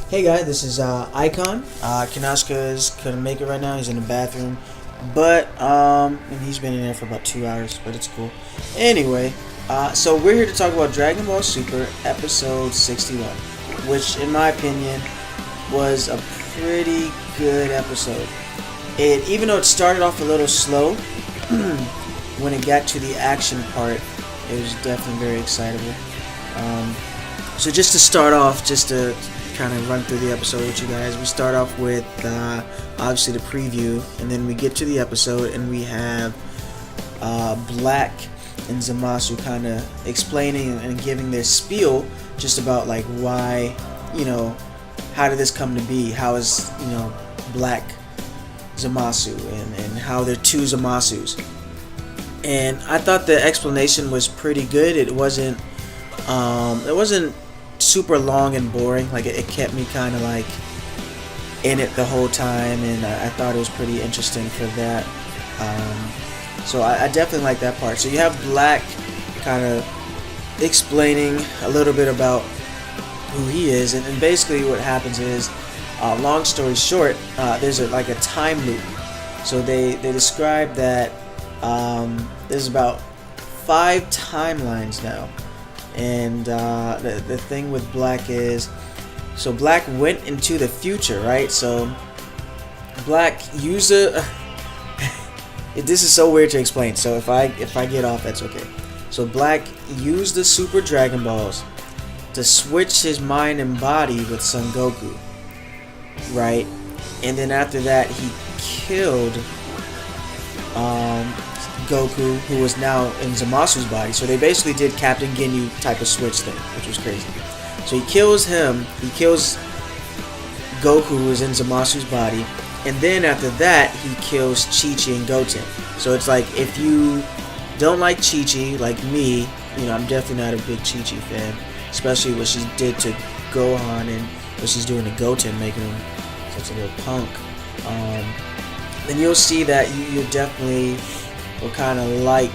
Hey guys, this is Icon. Kanashka couldn't make it right now. He's in the bathroom, but and he's been in there for about 2 hours, but it's cool. Anyway, so we're here to talk about Dragon Ball Super Episode 61, which, in my opinion, was a pretty good episode. Even though it started off a little slow, when it got to the action part, it was definitely very excitable. So just to start off, just to kind of run through the episode with you guys, we start off with obviously the preview, and then we get to the episode and we have Black and Zamasu kind of explaining and giving their spiel just about like why, how did this come to be, how is Black Zamasu, and how they're two Zamasus. And I thought the explanation was pretty good. It wasn't super long and boring. Like it kept me kind of like in it the whole time, and I thought it was pretty interesting for that. So I definitely like that part. So you have Black kind of explaining a little bit about who he is, and basically what happens is, long story short, there's a time loop. So they describe that there's about 5 timelines now. And the thing with Black is, so Black went into the future, right? So Black used a this is so weird to explain, so if I get off, that's okay. So Black used the Super Dragon Balls to switch his mind and body with Son Goku, right? And then after that he killed Goku, who was now in Zamasu's body. So they basically did Captain Ginyu type of switch thing, which was crazy. So he kills him, he kills Goku, who is in Zamasu's body, and then after that he kills Chi-Chi and Goten. So it's like, if you don't like Chi-Chi, like me, I'm definitely not a big Chi-Chi fan, especially what she did to Gohan and what she's doing to Goten, making him such a little punk. Then you'll see that you definitely will kind of like,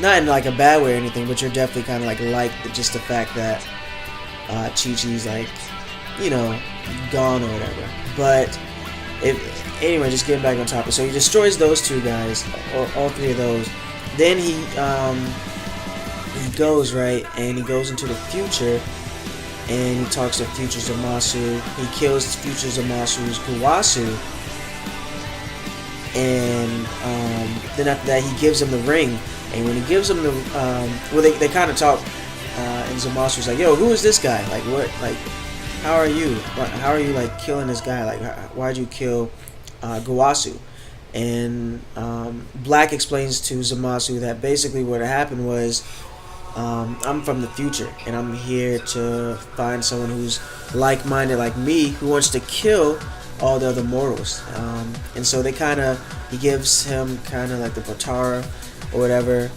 not in like a bad way or anything, but you're definitely kind of like just the fact that Chi-Chi's like, gone or whatever. But anyway, just getting back on topic. So he destroys those 2 guys, or all 3 of those. Then he goes right, and he goes into the future, and he talks to future Zamasu. He kills future Zamasu's Guwasu. And then after that he gives him the ring, and when he gives him the they kind of talk, and Zamasu's like, yo, who is this guy, like what, like how are you like killing this guy, like why'd you kill Guwasu? And Black explains to Zamasu that basically what happened was, I'm from the future, and I'm here to find someone who's like-minded like me, who wants to kill all the other mortals. And so he gives him kind of like the Potara or whatever,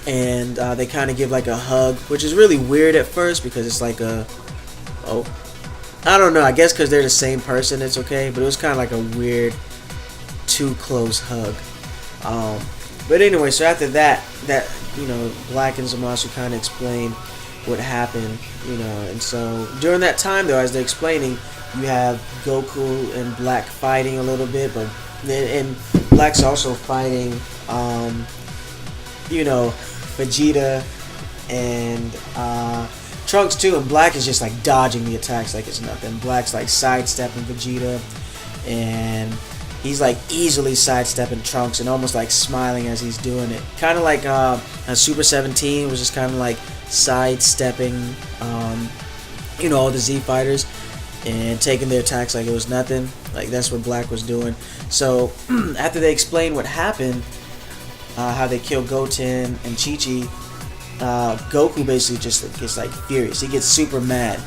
and they kind of give like a hug, which is really weird at first because it's like I don't know, I guess because they're the same person it's okay, but it was kind of like a weird too close hug. But anyway, so after that Black and Zamasu kind of explain what happened, and so during that time though, as they're explaining, you have Goku and Black fighting a little bit, but and Black's also fighting Vegeta and Trunks too, and Black is just like dodging the attacks like it's nothing. Black's like sidestepping Vegeta, and he's like easily sidestepping Trunks and almost like smiling as he's doing it. Kind of like Super 17 was just kind of like sidestepping all the Z fighters and taking their attacks like it was nothing. Like that's what Black was doing. So after they explain what happened, how they killed Goten and Chi-Chi, Goku basically just gets like furious. He gets super mad,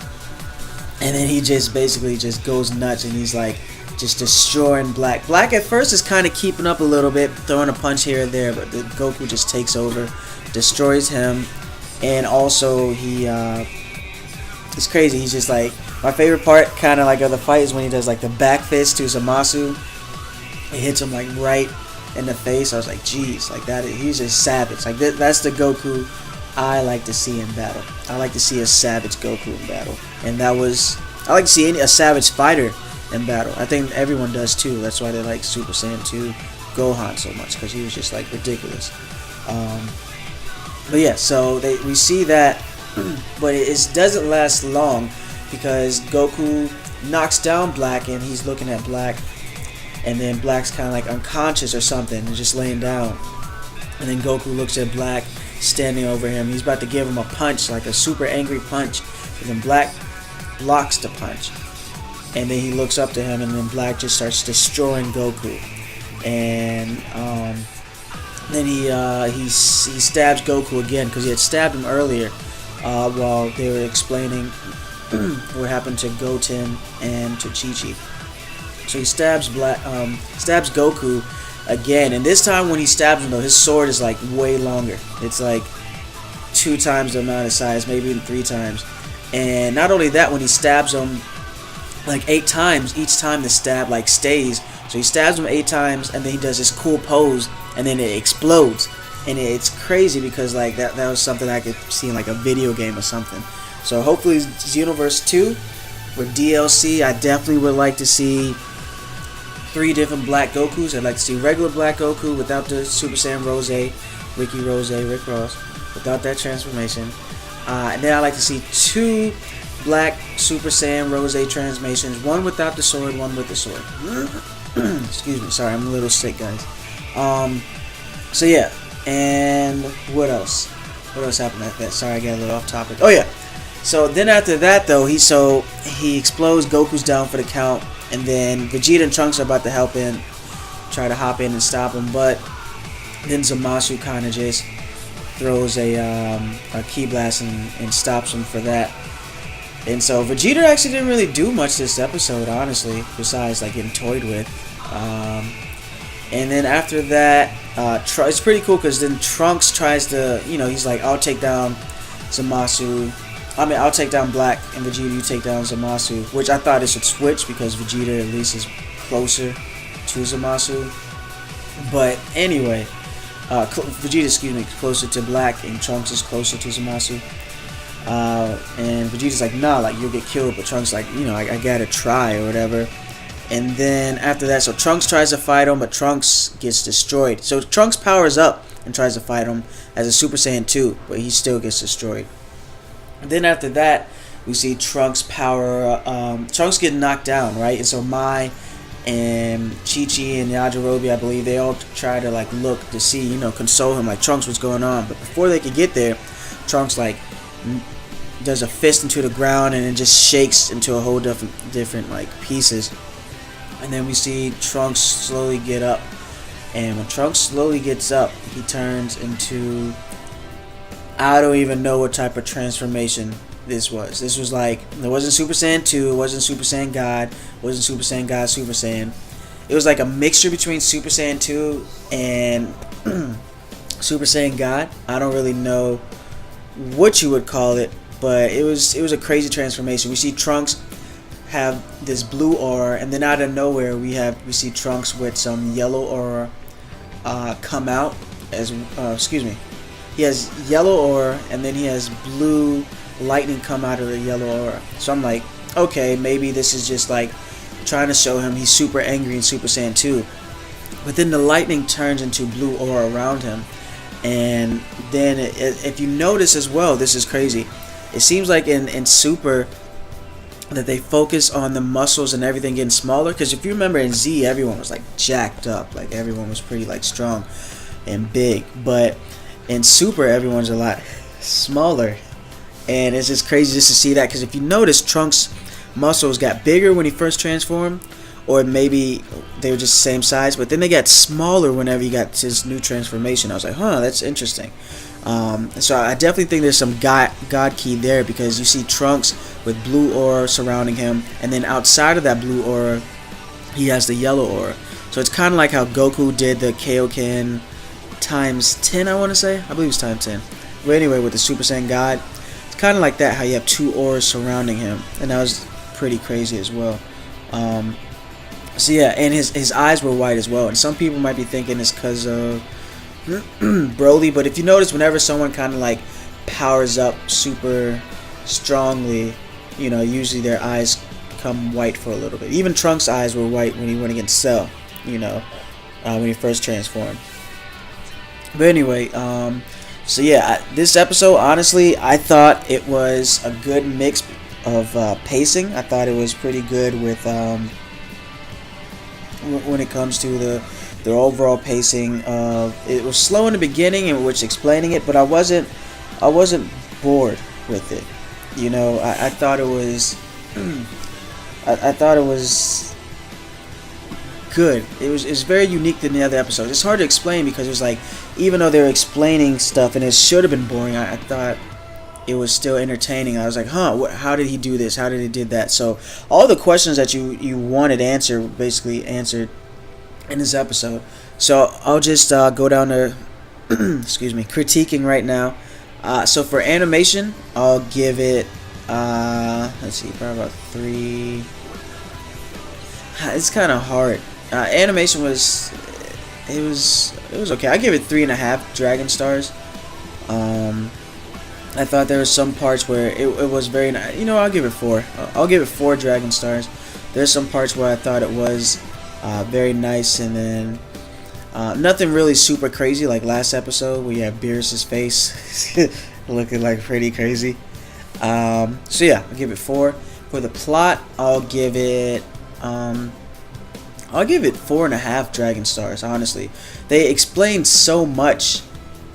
and then he just basically just goes nuts, and he's like just destroying Black. Black at first is kind of keeping up a little bit, throwing a punch here and there, but the Goku just takes over, destroys him, and also it's crazy. He's just like, my favorite part kind of like of the fight is when he does like the back fist to Zamasu. It hits him like right in the face. I was like, geez, like that. He's just savage. Like that's the Goku I like to see in battle. I like to see a savage Goku in battle, and I like to see a savage fighter in battle. I think everyone does too. That's why they like Super Saiyan 2 Gohan so much, because he was just like ridiculous. But yeah, so we see that, but it doesn't last long, because Goku knocks down Black, and he's looking at Black, and then Black's kind of like unconscious or something and just laying down, and then Goku looks at Black standing over him. He's about to give him a punch, like a super angry punch, and then Black blocks the punch, and then he looks up to him, and then Black just starts destroying Goku, and then he stabs Goku again, because he had stabbed him earlier while they were explaining what happened to Goten and to Chi-Chi. So he stabs Goku again, and this time when he stabs him though, his sword is like way longer. It's like 2 times the amount of size, maybe even 3 times. And not only that, when he stabs him like 8 times, each time the stab like stays. So he stabs him 8 times, and then he does this cool pose, and then it explodes. And it's crazy, because like that was something I could see in like a video game or something. So hopefully Xenoverse 2 with DLC, I definitely would like to see 3 different Black Gokus. I'd like to see regular Black Goku without the Super Saiyan Rose, Rick Ross, without that transformation. And then I'd like to see 2 Black Super Saiyan Rose transformations, 1 without the sword, 1 with the sword. Excuse me, sorry, I'm a little sick, guys. So yeah, and what else? What else happened after that? Sorry, I got a little off topic. Oh yeah. So then after that though, he explodes, Goku's down for the count, and then Vegeta and Trunks are about to help him, try to hop in and stop him, but then Zamasu kind of just throws a ki blast and stops him for that. And so Vegeta actually didn't really do much this episode, honestly, besides like getting toyed with. And then after that, it's pretty cool, because then Trunks tries to, he's like, I'll take down Zamasu. I'll take down Black, and Vegeta, you take down Zamasu. Which I thought it should switch, because Vegeta at least is closer to Zamasu. But anyway, Vegeta, closer to Black, and Trunks is closer to Zamasu. And Vegeta's like, nah, like, you'll get killed. But Trunks like, I gotta try or whatever. And then after that, so Trunks tries to fight him, but Trunks gets destroyed. So Trunks powers up and tries to fight him as a Super Saiyan 2, but he still gets destroyed. And then after that, we see Trunks Trunks get knocked down, right? And so Mai and Chi-Chi and Yajirobe, I believe, they all try to like look to see, console him, like, Trunks, what's going on? But before they could get there, Trunks like does a fist into the ground, and it just shakes into a whole different like pieces. And then we see Trunks slowly get up, and when Trunks slowly gets up, he turns into, I don't even know what type of transformation this was. This was like, it wasn't Super Saiyan 2, it wasn't Super Saiyan God, it wasn't Super Saiyan God, Super Saiyan. It was like a mixture between Super Saiyan 2 and Super Saiyan God. I don't really know what you would call it, but it was a crazy transformation. We see Trunks have this blue aura, and then out of nowhere we see Trunks with some yellow aura come out as he has yellow aura, and then he has blue lightning come out of the yellow aura. So I'm like, okay, maybe this is just like trying to show him he's super angry in Super Saiyan 2. But then the lightning turns into blue aura around him, and then if you notice as well, this is crazy. It seems like in Super that they focus on the muscles and everything getting smaller, because if you remember in Z, everyone was like jacked up, like everyone was pretty like strong and big, but in Super everyone's a lot smaller, and it's just crazy just to see that, because if you notice, Trunks' muscles got bigger when he first transformed, or maybe they were just the same size, but then they got smaller whenever he got his new transformation. I was like, huh, that's interesting. So I definitely think there's some God key there, because you see Trunks with blue aura surrounding him, and then outside of that blue aura, he has the yellow aura. So it's kind of like how Goku did the Kaioken times 10, I want to say. I believe it's times 10. But anyway, with the Super Saiyan God, it's kind of like that, how you have 2 auras surrounding him, and that was pretty crazy as well. So yeah, and his eyes were white as well, and some people might be thinking it's because of Broly, but if you notice, whenever someone kind of like powers up super strongly, usually their eyes come white for a little bit. Even Trunks' eyes were white when he went against Cell, when he first transformed. But anyway, so yeah, this episode, honestly, I thought it was a good mix of pacing. I thought it was pretty good with when it comes to the overall pacing. It was slow in the beginning, and which explaining it, but I wasn't bored with it. I thought it was I thought it was good. It was very unique than the other episodes. It's hard to explain because it was like, even though they were explaining stuff and it should have been boring, I thought it was still entertaining. I was like, how did he do this? How did he did that? So all the questions that you wanted answered, basically answered in this episode. So I'll just go down to excuse me, critiquing right now. So for animation, I'll give it let's see, probably about 3. It's kind of hard. Animation was okay. I give it 3.5 dragon stars. I thought there was some parts where it was very nice. I'll give it 4. I'll give it 4 dragon stars. There's some parts where I thought it was very nice, and then nothing really super crazy like last episode where you have Beerus's face looking like pretty crazy. So yeah, I'll give it 4. For the plot, I'll give it 4.5 dragon stars. Honestly, they explained so much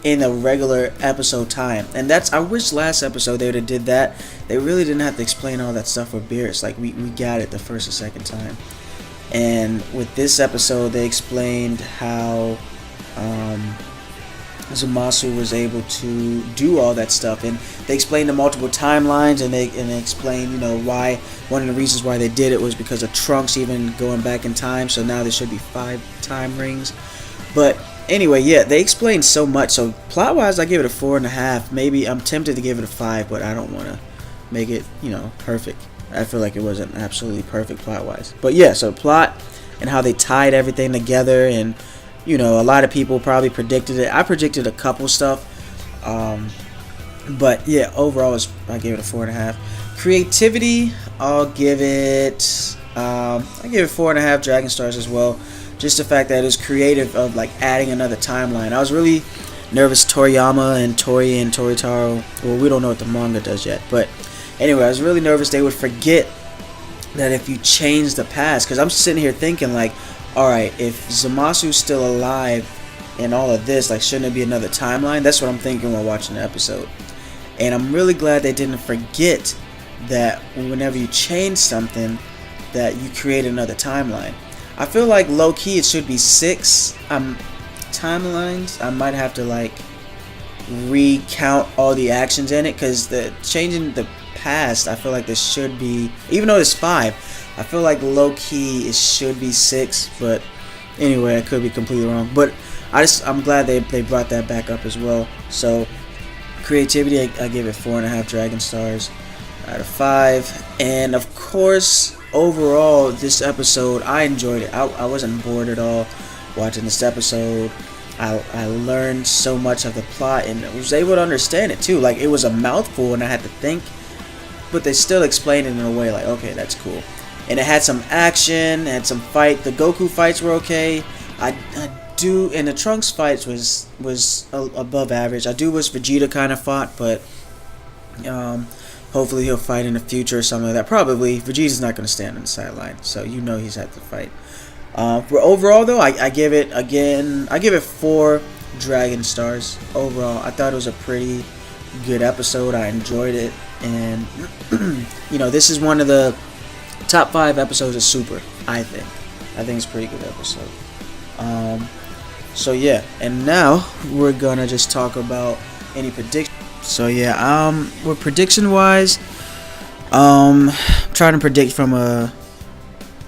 in a regular episode time, and I wish last episode they would have did that. They really didn't have to explain all that stuff with Beerus. Like we got it the first or second time. And with this episode, they explained how Zamasu was able to do all that stuff, and they explained the multiple timelines, and they explained why one of the reasons why they did it was because of Trunks even going back in time. So now there should be 5 time rings. But anyway, yeah, they explained so much. So plot wise, I give it a 4.5. Maybe I'm tempted to give it a 5, but I don't want to make it perfect. I feel like it wasn't absolutely perfect plot wise. But yeah, so plot and how they tied everything together, and a lot of people probably predicted it. I predicted a couple stuff, but yeah, overall I gave it a 4.5. Creativity, I'll give it 4.5 dragon stars as well. Just the fact that it was creative of like adding another timeline. I was really nervous Toriyama and Tori and Toritaro. Well, we don't know what the manga does yet, but anyway, I was really nervous they would forget that if you change the past, because I'm sitting here thinking like, alright, if Zamasu's still alive and all of this, like, shouldn't it be another timeline? That's what I'm thinking while watching the episode. And I'm really glad they didn't forget that whenever you change something, that you create another timeline. I feel like low-key it should be 6 timelines. I might have to like recount all the actions in it, because the changing the past, I feel like this should be, even though it's 5, I feel like low-key it should be 6, but anyway, I could be completely wrong. But I'm glad they brought that back up as well. So creativity, I give it 4.5 dragon stars out of 5. And of course, overall, this episode, I enjoyed it. I wasn't bored at all watching this episode. I learned so much of the plot and was able to understand it too. Like, it was a mouthful and I had to think, but they still explained it in a way like, okay, that's cool. And it had some action, had some fight. The Goku fights were okay. And the Trunks fights was above average. I do wish Vegeta kind of fought, but hopefully he'll fight in the future or something like that. Probably Vegeta's not going to stand on the sideline, so he's had to fight. For overall though, I give it 4 dragon stars overall. I thought it was a pretty good episode. I enjoyed it, and this is one of the top 5 episodes of Super. I think it's a pretty good episode. So yeah, and now we're gonna just talk about any predictions. So yeah, with prediction wise, trying to predict from a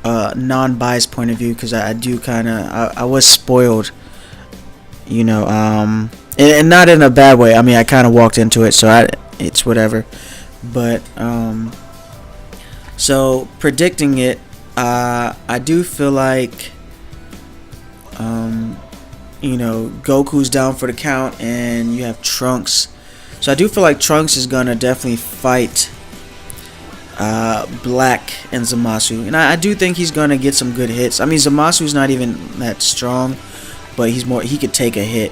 non-biased point of view, because I do kind of I was spoiled, and not in a bad way. I mean, I kind of walked into it, so it's whatever. But so predicting it, I do feel like Goku's down for the count, and you have Trunks So I do feel like Trunks is gonna definitely fight Black and Zamasu, and I do think he's gonna get some good hits. I mean, Zamasu's not even that strong, but he could take a hit,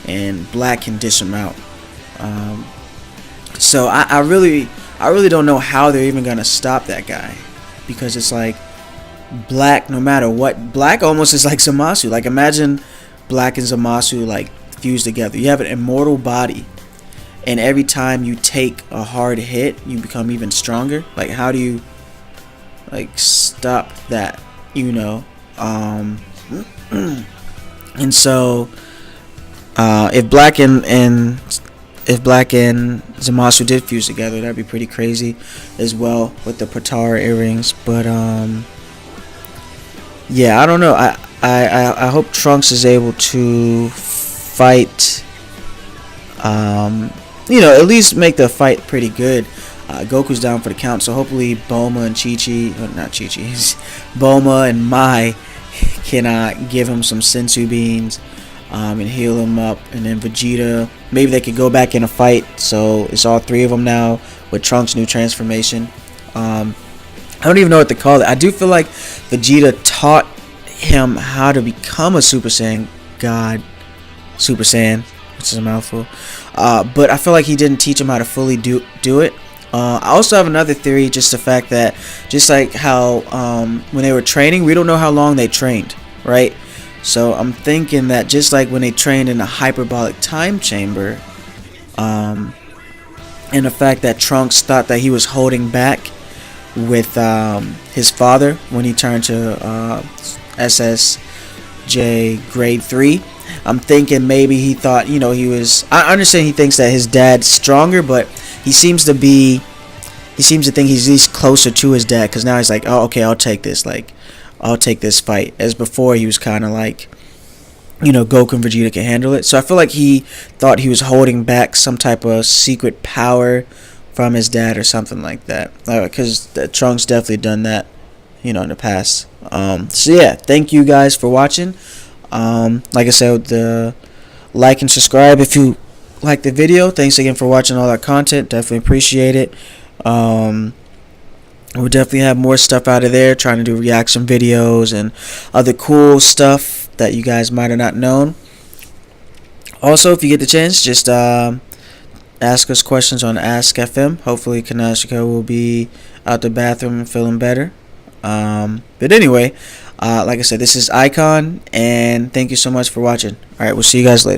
and Black can dish him out. So I really don't know how they're even gonna stop that guy, because it's like Black, no matter what, Black almost is like Zamasu. Like, imagine Black and Zamasu like fused together. You have an immortal body, and every time you take a hard hit, you become even stronger. Like, how do you like stop that? You know, and so if Black and Zamasu did fuse together, that'd be pretty crazy as well with the Potara earrings. But yeah, I don't know. I hope Trunks is able to fight. You know, at least make the fight pretty good. Goku's down for the count, so hopefully Bulma and Bulma and Mai can give him some sensu beans and heal him up, and then Vegeta, maybe they could go back in a fight. So it's all three of them now with Trunks' new transformation. I don't even know what to call it. I do feel like Vegeta taught him how to become a Super Saiyan God, Super Saiyan, which is a mouthful. But I feel like he didn't teach him how to fully do it. I also have another theory, just the fact that, just like how when they were training, we don't know how long they trained, right? So I'm thinking that just like when they trained in a hyperbolic time chamber, and the fact that Trunks thought that he was holding back with his father when he turned to SSJ grade 3. I'm thinking maybe he thought, you know, I understand he thinks that his dad's stronger, but he seems to think he's at least closer to his dad, because now he's like, oh, okay, I'll take this fight. As before, he was kind of like, you know, Goku and Vegeta can handle it. So I feel like he thought he was holding back some type of secret power from his dad or something like that, because Trunks definitely done that, you know, in the past. So yeah, thank you guys for watching. Like I said, like and subscribe if you like the video. Thanks again for watching all our content. Definitely appreciate it. We'll definitely have more stuff out of there, trying to do reaction videos and other cool stuff that you guys might have not known. Also, if you get the chance, just ask us questions on askfm. Hopefully Kenishika will be out the bathroom and feeling better. But anyway, like I said, this is Icon, and thank you so much for watching. Alright, we'll see you guys later.